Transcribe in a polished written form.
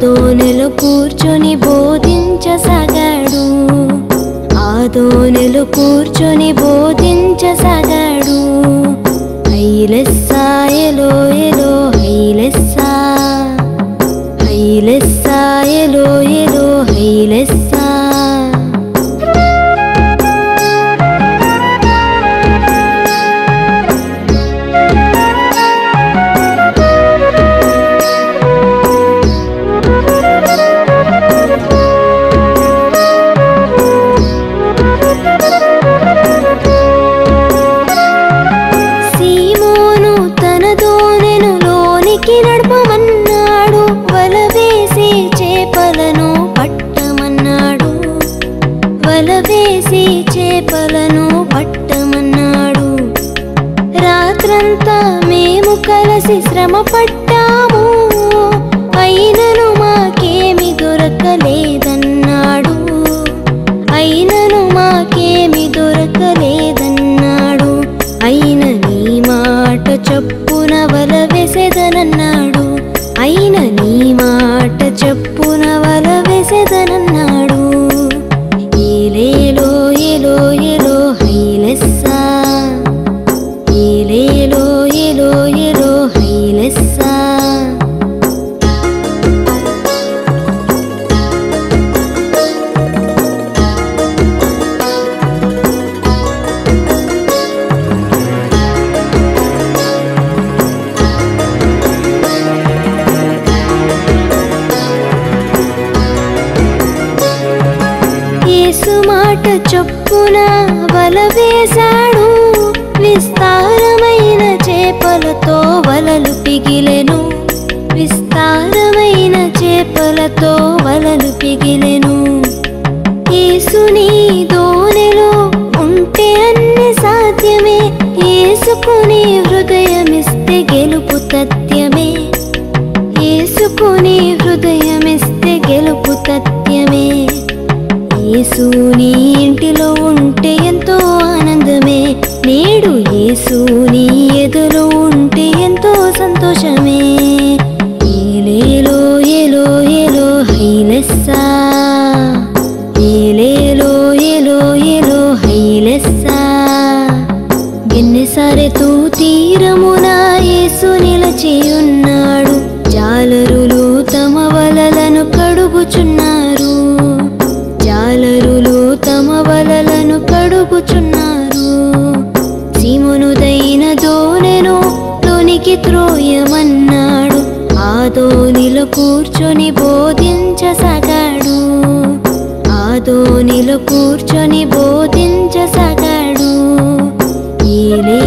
దోణిలో కూర్చొని బోధించసాగాడు. ఆ దోణిలో కూర్చొని బోధించసాగాడు. హైలెస్సా ఎలో ఎలో హైలెస్సా, హైలెస్సా ఎలో ఎలో హైలెస్సా. నడపమన్నాడు, వల వేసి చేపలను పట్టమన్నాడు, వల వేసి చేపలను పట్టమన్నాడు. రాత్రంతా మేము కలిసి శ్రమ పట్టాము, అయినను మాకేమి దొరకలేదన్నాడు, అయినను మాకేమి దొరకలేదన్నాడు. అయిన నీ మాట చొప్పున వల వేసేదనన్నాడు, అయిన నీ మాట చొప్పున వల వేసేదనన్నాడు. ఏలేలో ఎలో ఎలో హైలెస్సా, ఏలేలో ఎలో ఎలో హైలెస్సా. యేసు మాట చొప్పున వల వేశాడు, విస్తారమైన చేపలతో వలలు పిగిలెను, విస్తారమైన చేపలతో వలలు పిగిలెను. యేసుని దోణిలో ఉంటే అన్ని సాధ్యమే, యేసుకుని హృదయమిస్తే గెలుపు తథ్యమే, యేసుకుని హృదయమిస్తే గెలుపు తథ్యమే. యేసు నీ ఇంటిలో ఉంటే ఎంతో ఆనందమే, నేడు యేసు నీ ఎదులో ఉంటే ఎంతో సంతోషమే. ఏలేలో ఎలో ఎలో హైలెస్సా, ఏలేలో ఎలో ఎలో హైలెస్సా. ఎన్నిసారెతు తీరమున యేసు నిలచియున్నాడు, జాలరులు తమ వలలను కడుగుచున్నారు, జాలరులు తమ వలలను కడుగుచున్నారు. సీమోనుదైన దోణెను లోనికి త్రోయమన్నాడు, ఆ దోణిలో కూర్చొని బోధించసాగాడు, ఆ దోణిలో కూర్చొని బోధించసాగాడు. ఏలే